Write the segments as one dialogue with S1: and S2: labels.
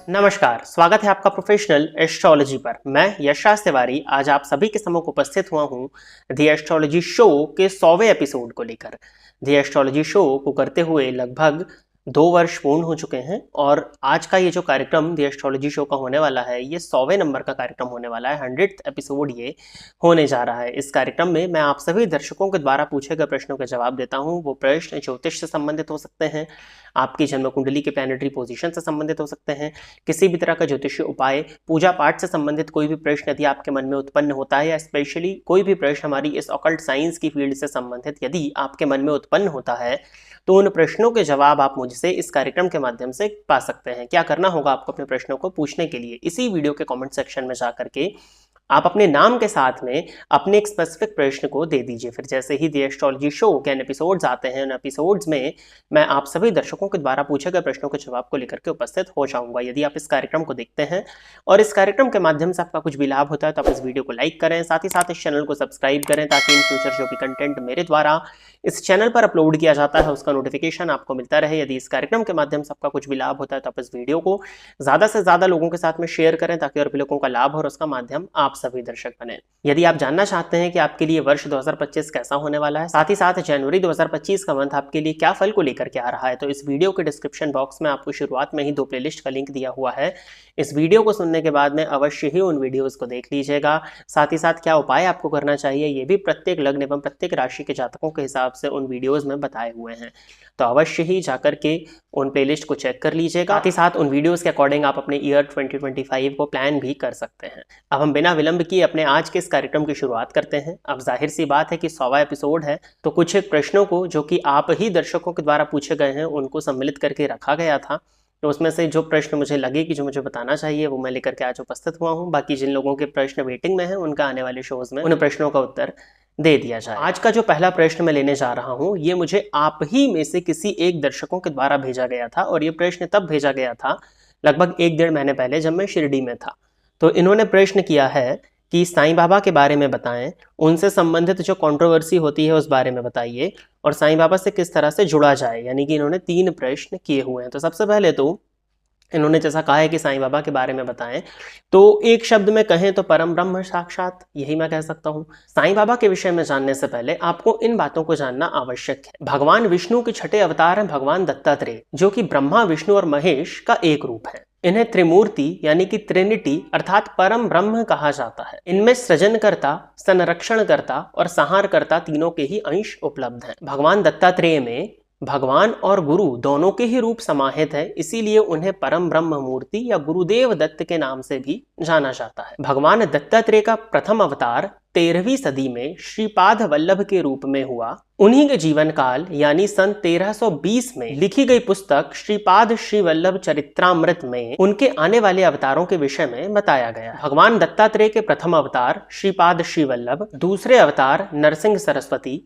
S1: नमस्कार, स्वागत है आपका प्रोफेशनल एस्ट्रोलॉजी पर। मैं यशराज तिवारी आज आप सभी के सम्मुख उपस्थित हुआ हूं दी एस्ट्रोलॉजी शो के 100वें एपिसोड को लेकर। दी एस्ट्रोलॉजी शो को करते हुए लगभग 2 वर्ष पूर्ण हो चुके हैं और आज का ये जो कार्यक्रम दी एस्ट्रोलॉजी शो का होने वाला है, ये 100वें नंबर का कार्यक्रम होने वाला है। 100th एपिसोड ये होने जा रहा है। इस कार्यक्रम में मैं आप सभी दर्शकों के द्वारा पूछे गए प्रश्नों के जवाब देता हूँ। वो प्रश्न ज्योतिष से संबंधित हो सकते हैं, आपकी जन्म कुंडली के प्लैनेटरी पोजीशन से संबंधित हो सकते हैं, किसी भी तरह का ज्योतिषीय उपाय, पूजा पाठ से संबंधित कोई भी प्रश्न यदि आपके मन में उत्पन्न होता है, या स्पेशली कोई भी प्रश्न हमारी इस ऑकल्ट साइंस की फील्ड से संबंधित यदि आपके मन में उत्पन्न होता है, तो उन प्रश्नों के जवाब आप मुझसे इस कार्यक्रम के माध्यम से पा सकते हैं। क्या करना होगा आपको अपने प्रश्नों को पूछने के लिए? इसी वीडियो के कमेंट सेक्शन में जाकर के आप अपने नाम के साथ में अपने एक स्पेसिफिक प्रश्न को दे दीजिए। फिर जैसे ही दी एस्ट्रोलॉजी शो के एपिसोड्स आते हैं, उन एपिसोड्स में मैं आप सभी दर्शकों के द्वारा पूछे गए प्रश्नों के जवाब को लेकर के उपस्थित हो जाऊंगा। यदि आप इस कार्यक्रम को देखते हैं और इस कार्यक्रम के माध्यम से आपका कुछ भी लाभ होता है, तो आप इस वीडियो को लाइक करें, साथ ही साथ इस चैनल को सब्सक्राइब करें, ताकि इन फ्यूचर जो भी कंटेंट मेरे द्वारा इस चैनल पर अपलोड किया जाता है उसका नोटिफिकेशन आपको मिलता रहे। यदि इस कार्यक्रम के माध्यम से आपका कुछ भी लाभ होता है, तो आप इस वीडियो को ज़्यादा से ज़्यादा लोगों के साथ में शेयर करें, ताकि और भी लोगों का लाभ हो और उसका माध्यम आप सभी दर्शक बने। यदि आप जानना चाहते हैं कि आपके लिए वर्ष 2025 कैसा होने वाला है, साथ ही साथ जनवरी 2025 का मंथ आपके लिए क्या फल को लेकर के आ रहा है, तो इस वीडियो के डिस्क्रिप्शन बॉक्स में आपको शुरुआत में ही 2 प्लेलिस्ट का लिंक दिया हुआ है। इस वीडियो को सुनने के बाद में अवश्य ही उन वीडियोस को देख लीजिएगा। साथ ही साथ क्या उपाय आपको करना चाहिए, ये भी प्रत्येक लग्न एवं प्रत्येक राशि के जातकों के हिसाब से उन वीडियोस में बताए हुए हैं, तो अवश्य ही जाकर के उन प्लेलिस्ट को चेक कर लीजिएगा। साथ ही साथ उन वीडियोस के अकॉर्डिंग आप अपने ईयर 2025 को प्लान भी कर सकते हैं। अब हम बिना विलंब किए अपने आज के इस कार्यक्रम की शुरुआत करते हैं। अब जाहिर सी बात है कि 100वां एपिसोड है, तो कुछ एक प्रश्नों को जो कि आप ही दर्शकों के द्वारा पूछे गए हैं, उनको सम्मिलित करके रखा गया था। तो उसमें से जो प्रश्न मुझे लगे कि जो मुझे बताना चाहिए, वो मैं लेकर के आज उपस्थित हुआ हूँ। बाकी जिन लोगों के प्रश्न वेटिंग में हैं, उनका आने वाले शोज में उन प्रश्नों का उत्तर दे दिया जाए। आज का जो पहला प्रश्न मैं लेने जा रहा हूं, ये मुझे आप ही में से किसी एक दर्शकों के द्वारा भेजा गया था, और ये प्रश्न तब भेजा गया था लगभग 1-1.5 महीने पहले, जब मैं शिरडी में था। तो इन्होंने प्रश्न किया है कि साईं बाबा के बारे में बताएं, उनसे संबंधित जो कंट्रोवर्सी होती है उस बारे में बताइए, और साईं बाबा से किस तरह से जुड़ा जाए। यानी कि इन्होंने 3 प्रश्न किए हुए हैं। तो सबसे पहले तो इन्होंने जैसा कहा है कि साईं बाबा के बारे में बताएं, तो एक शब्द में कहें तो परम ब्रह्म साक्षात, यही मैं कह सकता हूं। साईं बाबा के विषय में जानने से पहले आपको इन बातों को जानना आवश्यक है। भगवान विष्णु के छठे अवतार हैं भगवान दत्तात्रेय, जो कि ब्रह्मा, विष्णु और महेश का एक रूप है। इन्हें त्रिमूर्ति यानी कि ट्रिनिटी अर्थात परम ब्रह्म कहा जाता है। इनमें सृजनकर्ता, संरक्षणकर्ता और संहारकर्ता तीनों के ही अंश उपलब्ध हैं। भगवान दत्तात्रेय में भगवान और गुरु दोनों के ही रूप समाहित है, इसीलिए उन्हें परम ब्रह्म मूर्ति या गुरुदेव दत्त के नाम से भी जाना जाता है। भगवान दत्तात्रेय का प्रथम अवतार 13वीं सदी में श्रीपाद वल्लभ के रूप में हुआ। उन्हीं के जीवन काल यानी सन 1320 में लिखी गई पुस्तक श्रीपाद श्री वल्लभ चरित्रामृत में उनके आने वाले अवतारों के विषय में बताया गया। भगवान दत्तात्रेय के प्रथम अवतार श्रीपाद श्री वल्लभ, दूसरे अवतार नरसिंह सरस्वती,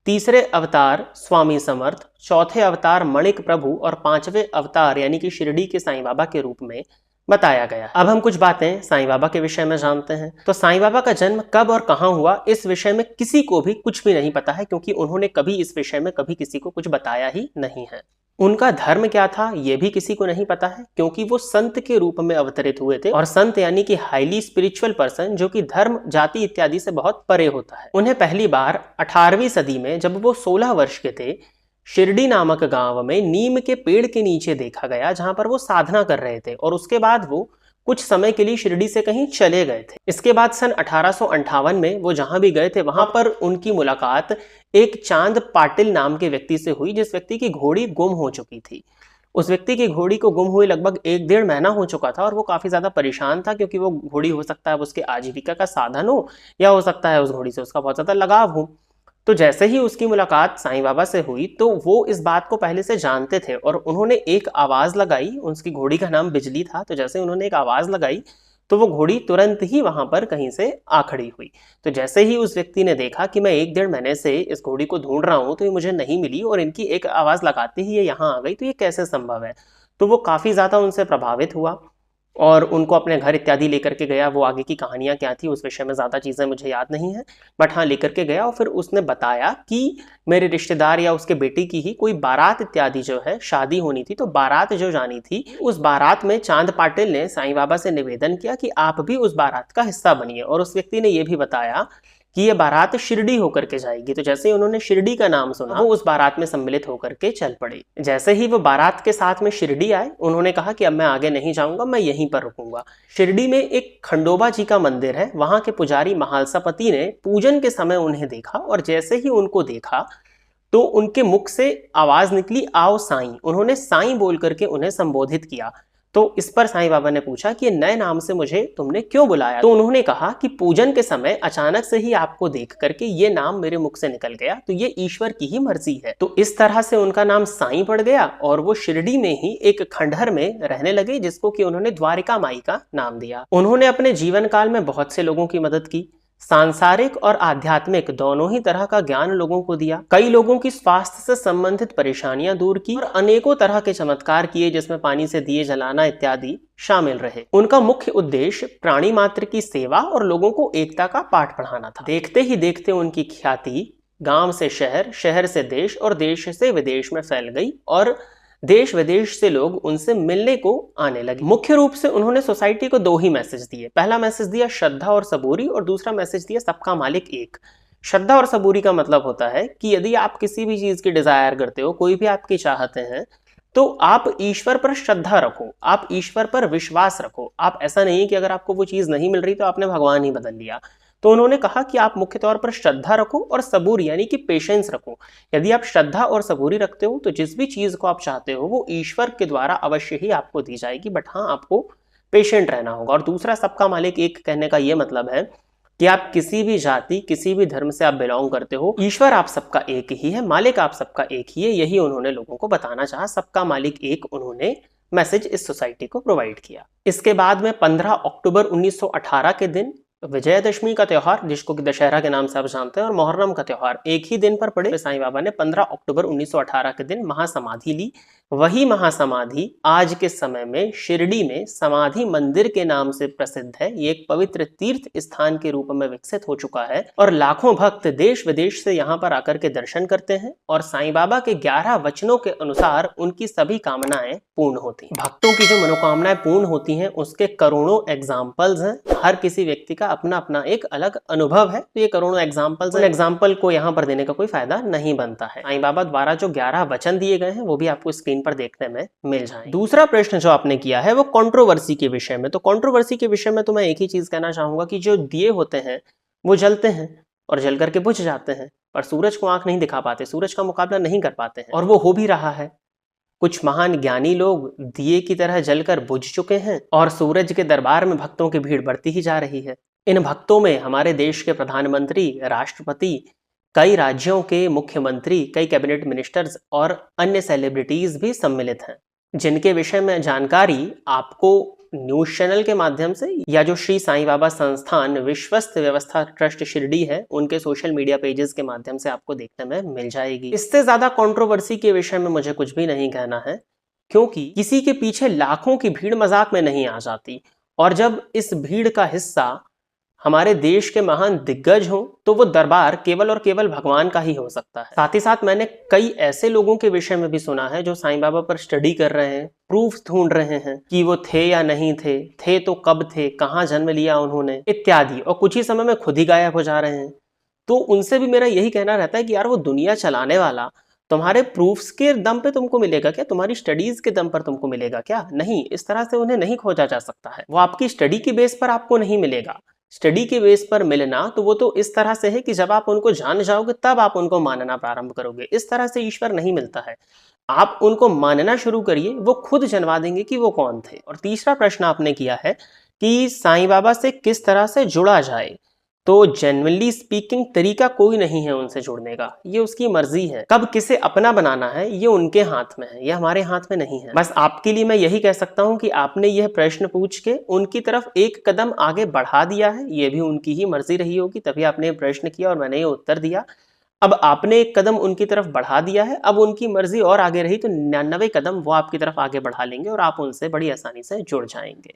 S1: तीसरे अवतार स्वामी समर्थ, चौथे अवतार मणिक प्रभु और 5वें अवतार यानी कि शिरडी के साईं बाबा के रूप में बताया गया। अब हम कुछ बातें साईं बाबा के विषय में जानते हैं। तो साईं बाबा का जन्म कब और कहां हुआ, इस विषय में किसी को भी कुछ भी नहीं पता है, क्योंकि उन्होंने कभी इस विषय में कभी किसी को कुछ बताया ही नहीं है। उनका धर्म क्या था, यह भी किसी को नहीं पता है, क्योंकि वो संत के रूप में अवतरित हुए थे, और संत यानी कि हाईली स्पिरिचुअल पर्सन, जो कि धर्म, जाति इत्यादि से बहुत परे होता है। उन्हें पहली बार 18वीं सदी में जब वो 16 वर्ष के थे, शिरडी नामक गांव में नीम के पेड़ के नीचे देखा गया, जहां पर वो साधना कर रहे थे, और उसके बाद वो कुछ समय के लिए शिरडी से कहीं चले गए थे। इसके बाद सन 1858 में वो जहां भी गए थे, वहां पर उनकी मुलाकात एक चांद पाटिल नाम के व्यक्ति से हुई, जिस व्यक्ति की घोड़ी गुम हो चुकी थी। उस व्यक्ति की घोड़ी को गुम हुए लगभग 1-1.5 महीना हो चुका था, और वो काफी ज्यादा परेशान था, क्योंकि वो घोड़ी हो सकता है उसके आजीविका का साधन हो, या हो सकता है उस घोड़ी से उसका बहुत ज्यादा लगाव हो। तो जैसे ही उसकी मुलाकात साईं बाबा से हुई, तो वो इस बात को पहले से जानते थे, और उन्होंने एक आवाज लगाई। उसकी घोड़ी का नाम बिजली था। तो जैसे उन्होंने एक आवाज लगाई, तो वो घोड़ी तुरंत ही वहां पर कहीं से आ खड़ी हुई। तो जैसे ही उस व्यक्ति ने देखा कि मैं 1-1.5 महीने से इस घोड़ी को ढूंढ रहा हूं, तो ये मुझे नहीं मिली, और इनकी एक आवाज लगाते ही ये यहाँ आ गई, तो ये कैसे संभव है। तो वो काफी ज्यादा उनसे प्रभावित हुआ, और उनको अपने घर इत्यादि लेकर के गया। वो आगे की कहानियां क्या थी उस विषय में ज़्यादा चीज़ें मुझे याद नहीं है, बट हाँ लेकर के गया और फिर उसने बताया कि मेरे रिश्तेदार या उसके बेटे की ही कोई बारात इत्यादि जो है शादी होनी थी, तो बारात जो जानी थी उस बारात में चांद पाटिल ने साईं बाबा से निवेदन किया कि आप भी उस बारात का हिस्सा बनिए। और उस व्यक्ति ने यह भी बताया कि ये बारात शिरडी होकर के जाएगी। तो जैसे ही उन्होंने शिरडी का नाम सुना वो उस बारात में सम्मिलित होकर के चल पड़े। जैसे ही वो बारात के साथ में शिरडी आए, उन्होंने कहा कि अब मैं आगे नहीं जाऊंगा, मैं यहीं पर रुकूंगा। शिरडी में एक खंडोबा जी का मंदिर है, वहां के पुजारी महालसापति ने पूजन के समय उन्हें देखा और जैसे ही उनको देखा तो उनके मुख से आवाज निकली, आओ साईं। उन्होंने साईं बोल करके उन्हें संबोधित किया। तो इस पर साईं बाबा ने पूछा कि नए नाम से मुझे तुमने क्यों बुलाया? तो उन्होंने कहा कि पूजन के समय अचानक से ही आपको देख करके ये नाम मेरे मुख से निकल गया, तो ये ईश्वर की ही मर्जी है। तो इस तरह से उनका नाम साईं पड़ गया और वो शिरडी में ही एक खंडहर में रहने लगे, जिसको कि उन्होंने द्वारिका माई का नाम दिया। उन्होंने अपने जीवन काल में बहुत से लोगों की मदद की, सांसारिक और आध्यात्मिक दोनों ही तरह का ज्ञान लोगों को दिया, कई लोगों की स्वास्थ्य से संबंधित परेशानियां दूर की और अनेकों तरह के चमत्कार किए, जिसमें पानी से दिए जलाना इत्यादि शामिल रहे। उनका मुख्य उद्देश्य प्राणी मात्र की सेवा और लोगों को एकता का पाठ पढ़ाना था। देखते ही देखते उनकी ख्याति गांव से शहर, शहर से देश और देश से विदेश में फैल गई और देश विदेश से लोग उनसे मिलने को आने लगे। मुख्य रूप से उन्होंने सोसाइटी को दो ही मैसेज दिए। पहला मैसेज दिया श्रद्धा और सबूरी और दूसरा मैसेज दिया सबका मालिक एक। श्रद्धा और सबूरी का मतलब होता है कि यदि आप किसी भी चीज की डिजायर करते हो, कोई भी आपकी चाहते हैं, तो आप ईश्वर पर श्रद्धा रखो, आप ईश्वर पर विश्वास रखो। आप ऐसा नहीं कि अगर आपको वो चीज नहीं मिल रही तो आपने भगवान ही बदल लिया। तो उन्होंने कहा कि आप मुख्य तौर पर श्रद्धा रखो और सबूरी यानी कि पेशेंस रखो। यदि आप श्रद्धा और सबूरी रखते हो तो जिस भी चीज को आप चाहते हो वो ईश्वर के द्वारा अवश्य ही आपको दी जाएगी, बट हाँ आपको पेशेंट रहना होगा। और दूसरा सबका मालिक एक कहने का यह मतलब है कि आप किसी भी जाति, किसी भी धर्म से आप बिलोंग करते हो, ईश्वर आप सबका एक ही है, मालिक आप सबका एक ही है। यही उन्होंने लोगों को बताना चाहा, सबका मालिक एक उन्होंने मैसेज इस सोसाइटी को प्रोवाइड किया। इसके बाद में 15 अक्टूबर 1918 के दिन विजयदशमी का त्योहार, जिसको कि दशहरा के नाम से आप जानते हैं, और मुहर्रम का त्योहार एक ही दिन पर पड़े। साईं बाबा ने 15 अक्टूबर 1918 के दिन महासमाधि ली। वही महासमाधि आज के समय में शिरडी में समाधि मंदिर के नाम से प्रसिद्ध है। ये एक पवित्र तीर्थ स्थान के रूप में विकसित हो चुका है और लाखों भक्त देश विदेश से यहाँ पर आकर के दर्शन करते हैं और साईं बाबा के 11 वचनों के अनुसार उनकी सभी कामनाएं पूर्ण होती हैं। भक्तों की जो मनोकामनाएं पूर्ण होती हैं उसके करोड़ों एग्जाम्पल्स हैं। हर किसी व्यक्ति का अपना अपना एक अलग अनुभव है, तो ये करोड़ों एग्जाम्पल्स हैं। एग्जाम्पल को यहाँ पर देने का कोई फायदा नहीं बनता है। साईं बाबा द्वारा जो 11 वचन दिए गए हैं वो भी आपको स्क्रीन पर देखने में मिल जाएंगे। दूसरा प्रश्न जो आपने किया है वो कंट्रोवर्सी के विषय में। तो कंट्रोवर्सी के विषय में तो मैं एक ही चीज कहना चाहूंगा कि जो दिए होते हैं वो जलते हैं और जल करके बुझ जाते हैं, पर सूरज को आंख नहीं दिखा पाते, सूरज का मुकाबला नहीं कर पाते हैं, और वो हो भी रहा है। कुछ महान ज्ञानी लोग दिए की तरह जलकर बुझ चुके हैं और सूरज के दरबार में भक्तों की भीड़ बढ़ती ही जा रही है। इन भक्तों में हमारे देश के प्रधानमंत्री, राष्ट्रपति, कई राज्यों के मुख्यमंत्री, कई कैबिनेट मिनिस्टर्स और अन्य सेलिब्रिटीज भी सम्मिलित हैं, जिनके विषय में जानकारी आपको न्यूज चैनल के माध्यम से या जो श्री साईं बाबा संस्थान विश्वस्त व्यवस्था ट्रस्ट शिरडी है उनके सोशल मीडिया पेजेस के माध्यम से आपको देखने में मिल जाएगी। इससे ज्यादा कंट्रोवर्सी के विषय में मुझे कुछ भी नहीं कहना है, क्योंकि किसी के पीछे लाखों की भीड़ मजाक में नहीं आ जाती, और जब इस भीड़ का हिस्सा हमारे देश के महान दिग्गज हों तो वो दरबार केवल और केवल भगवान का ही हो सकता है। साथ ही साथ मैंने कई ऐसे लोगों के विषय में भी सुना है जो साईं बाबा पर स्टडी कर रहे हैं, प्रूफ ढूंढ रहे हैं कि वो थे या नहीं थे तो कब थे, कहाँ जन्म लिया उन्होंने इत्यादि, और कुछ ही समय में खुद ही गायब हो जा रहे हैं। तो उनसे भी मेरा यही कहना रहता है कि यार वो दुनिया चलाने वाला तुम्हारे प्रूफ्स के दम पे तुमको मिलेगा क्या? तुम्हारी स्टडीज के दम पर तुमको मिलेगा क्या? नहीं, इस तरह से उन्हें नहीं खोजा जा सकता है। वो आपकी स्टडी की बेस पर आपको नहीं मिलेगा। स्टडी के बेस पर मिलना तो वो तो इस तरह से है कि जब आप उनको जान जाओगे तब आप उनको मानना प्रारंभ करोगे। इस तरह से ईश्वर नहीं मिलता है। आप उनको मानना शुरू करिए, वो खुद जनवा देंगे कि वो कौन थे। और तीसरा प्रश्न आपने किया है कि साईं बाबा से किस तरह से जुड़ा जाए। तो जेन्युइनली स्पीकिंग तरीका कोई नहीं है उनसे जुड़ने का, ये उसकी मर्जी है। कब किसे अपना बनाना है ये उनके हाथ में है, ये हमारे हाथ में नहीं है। बस आपके लिए मैं यही कह सकता हूँ कि आपने यह प्रश्न पूछ के उनकी तरफ एक कदम आगे बढ़ा दिया है, ये भी उनकी ही मर्जी रही होगी, तभी आपने प्रश्न किया और मैंने ये उत्तर दिया। अब आपने एक कदम उनकी तरफ बढ़ा दिया है, अब उनकी मर्जी और आगे रही तो 99 कदम वो आपकी तरफ आगे बढ़ा लेंगे और आप उनसे बड़ी आसानी से जुड़ जाएंगे।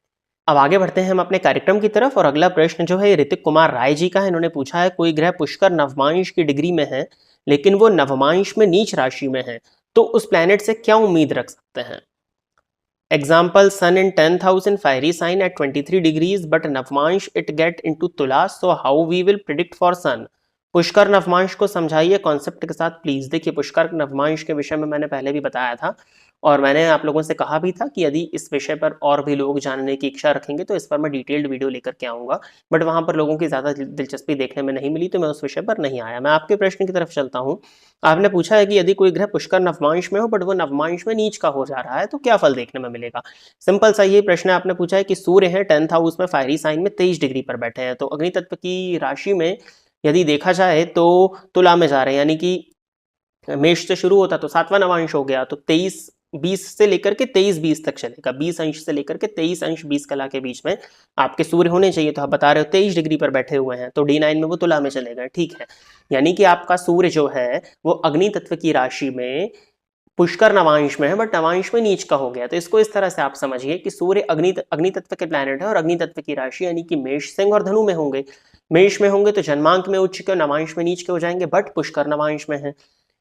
S1: अब आगे बढ़ते हैं हम अपने कार्यक्रम की तरफ और अगला प्रश्न जो है ये ऋतिक कुमार राय जी का है। इन्होंने पूछा है कोई ग्रह पुष्कर नवमांश की डिग्री में है लेकिन वो नवमांश में नीच राशि में है, तो उस प्लैनेट से क्या उम्मीद रख सकते हैं? Example sun in 10th house in fiery sign at 23 degrees but नवमांश it get into तुला, so how we will predict for sun? पुष्कर नवमांश को समझाइए कॉन्सेप्ट के साथ प्लीज। देखिए पुष्कर नवमांश के विषय में मैंने पहले भी बताया था और मैंने आप लोगों से कहा भी था कि यदि इस विषय पर और भी लोग जानने की इच्छा रखेंगे तो इस पर मैं डिटेल्ड वीडियो लेकर के आऊँगा, बट वहाँ पर लोगों की ज़्यादा दिलचस्पी देखने में नहीं मिली तो मैं उस विषय पर नहीं आया। मैं आपके प्रश्न की तरफ चलता हूँ। आपने पूछा है कि यदि कोई ग्रह पुष्कर नवमांश में हो बट वो नवमांश में नीच का हो जा रहा है तो क्या फल देखने में मिलेगा। सिंपल सा ये प्रश्न आपने पूछा है कि सूर्य है 10th हाउस में फायरी साइन में 23 डिग्री पर बैठे हैं, तो अग्नि तत्व की राशि में यदि देखा जाए तो तुला में जा रहे हैं, यानी कि मेष से शुरू होता तो 7वां नवांश हो गया, तो 23-20 से लेकर के 23-20 तक चलेगा। 20 अंश से लेकर के 23 अंश 20 कला के बीच में आपके सूर्य होने चाहिए, तो आप बता रहे हो 23 डिग्री पर बैठे हुए हैं, तो D9 में वो तुला में चले गए। ठीक है, यानी कि आपका सूर्य जो है वो अग्नि तत्व की राशि में पुष्कर नवांश में है बट नवांश में नीच का हो गया। तो इसको इस तरह से आप समझिए कि सूर्य अग्नि तत्व के प्लैनेट है और अग्नि तत्व की राशि यानी कि मेष, सिंह और धनु में होंगे। मेष में होंगे तो जन्मांक में उच्च के, नवांश में नीच के हो जाएंगे, बट पुष्कर नवांश में है।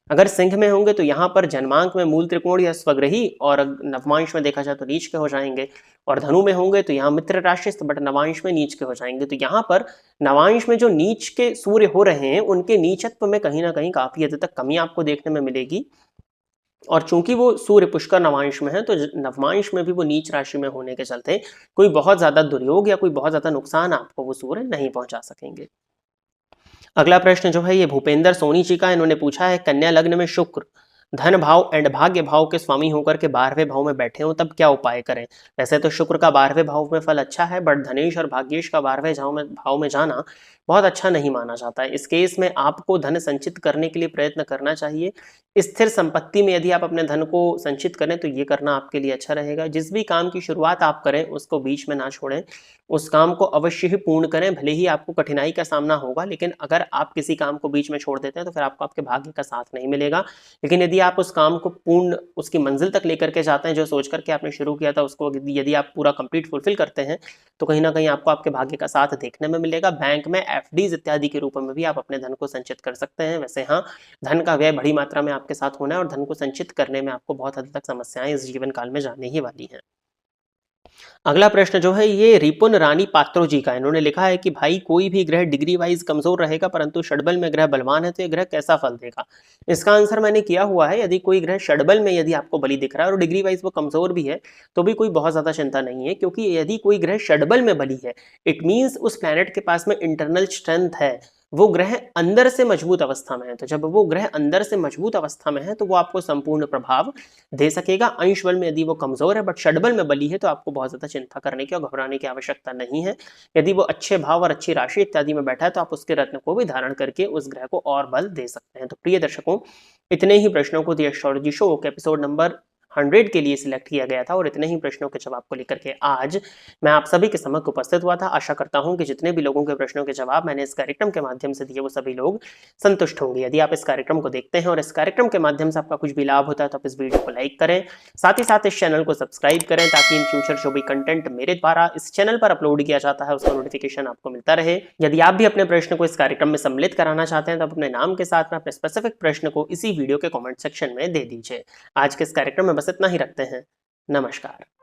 S1: अगर सिंह में होंगे तो यहाँ पर जन्मांक में मूल त्रिकोण या स्वग्रही और नवमांश में देखा जाए तो नीच के हो जाएंगे, और धनु में होंगे तो यहाँ मित्र राशिस्थ बट नवांश में नीच के हो जाएंगे। तो यहाँ पर नवांश में जो नीच के सूर्य हो रहे हैं उनके नीचत्व में कहीं ना कहीं काफी हद तक कमी आपको देखने में मिलेगी, और चूंकि वो सूर्य पुष्कर नवांश में है तो नवमांश में भी वो नीच राशि में होने के चलते कोई बहुत ज्यादा दुर्योग या कोई बहुत ज्यादा नुकसान आपको वो सूर्य नहीं पहुंचा सकेंगे। अगला प्रश्न जो है ये भूपेंद्र सोनी जी का, इन्होंने पूछा है कन्या लग्न में शुक्र धन भाव एंड भाग्य भाव के स्वामी होकर के 12वें भाव में बैठे हो तब क्या उपाय करें। वैसे तो शुक्र का 12वें भाव में फल अच्छा है, बट धनेश और भाग्येश का 12वें भाव में जाना बहुत अच्छा नहीं माना जाता है। इस केस में आपको धन संचित करने के लिए प्रयत्न करना चाहिए। स्थिर संपत्ति में यदि आप अपने धन को संचित करें तो ये करना आपके लिए अच्छा रहेगा। जिस भी काम की शुरुआत आप करें उसको बीच में ना छोड़ें, उस काम को अवश्य ही पूर्ण करें। भले ही आपको कठिनाई का सामना होगा, लेकिन अगर आप किसी काम को बीच में छोड़ देते हैं तो फिर आपको आपके भाग्य का साथ नहीं मिलेगा। लेकिन यदि आप उस काम को पूर्ण उसकी मंजिल तक लेकर के जाते हैं, जो सोच करके आपने शुरू किया था उसको यदि आप पूरा कंप्लीट फुलफिल करते हैं तो कहीं ना कहीं आपको आपके भाग्य का साथ देखने में मिलेगा। बैंक में एफडीज इत्यादि के रूप में भी आप अपने धन को संचित कर सकते हैं। वैसे हाँ, धन का व्यय बड़ी मात्रा में आपके साथ होना है और धन को संचित करने में आपको बहुत हद तक समस्याएं इस जीवन काल में जाने ही वाली हैं। अगला प्रश्न जो है ये रिपुन रानी पात्रो जी का, इन्होंने लिखा है कि भाई कोई भी ग्रह डिग्री वाइज कमजोर रहेगा परंतु षडबल में ग्रह बलवान है तो ये ग्रह कैसा फल देगा। इसका आंसर मैंने किया हुआ है। यदि कोई ग्रह षडबल में यदि आपको बली दिख रहा है और डिग्री वाइज वो कमजोर भी है तो भी कोई बहुत ज्यादा चिंता नहीं है, क्योंकि यदि कोई ग्रह षडबल में बली है इट मीन्स उस प्लैनेट के पास में इंटरनल स्ट्रेंथ है, वो ग्रह अंदर से मजबूत अवस्था में है। तो जब वो ग्रह अंदर से मजबूत अवस्था में है तो वो आपको संपूर्ण प्रभाव दे सकेगा। अंश बल में यदि वो कमजोर है बट षडबल में बली है तो आपको बहुत ज्यादा चिंता करने की और घबराने की आवश्यकता नहीं है। यदि वो अच्छे भाव और अच्छी राशि इत्यादि में बैठा है तो आप उसके रत्न को भी धारण करके उस ग्रह को और बल दे सकते हैं। तो प्रिय दर्शकों, इतने ही प्रश्नों को द एस्ट्रोलॉजी शो के एपिसोड नंबर 100 के लिए सिलेक्ट किया गया था और इतने ही प्रश्नों के जवाब को लेकर के आज मैं आप सभी के समक्ष उपस्थित हुआ था। आशा करता हूं कि जितने भी लोगों के प्रश्नों के जवाब मैंने इस कार्यक्रम के माध्यम से दिए वो सभी लोग संतुष्ट होंगे। यदि आप इस कार्यक्रम को देखते हैं और इस कार्यक्रम के माध्यम से आपका कुछ भी लाभ होता है तो आप इस वीडियो को लाइक करें, साथ ही साथ इस चैनल को सब्सक्राइब करें ताकि इन फ्यूचर जो भी कंटेंट मेरे द्वारा इस चैनल पर अपलोड किया जाता है उसका नोटिफिकेशन आपको मिलता रहे। यदि आप भी अपने प्रश्न को इस कार्यक्रम में सम्मिलित कराना चाहते हैं तो आप अपने नाम के साथ में अपने स्पेसिफिक प्रश्न को इसी वीडियो के कमेंट सेक्शन में दे दीजिए। आज के इस कार्यक्रम में बस इतना ही रखते हैं। नमस्कार।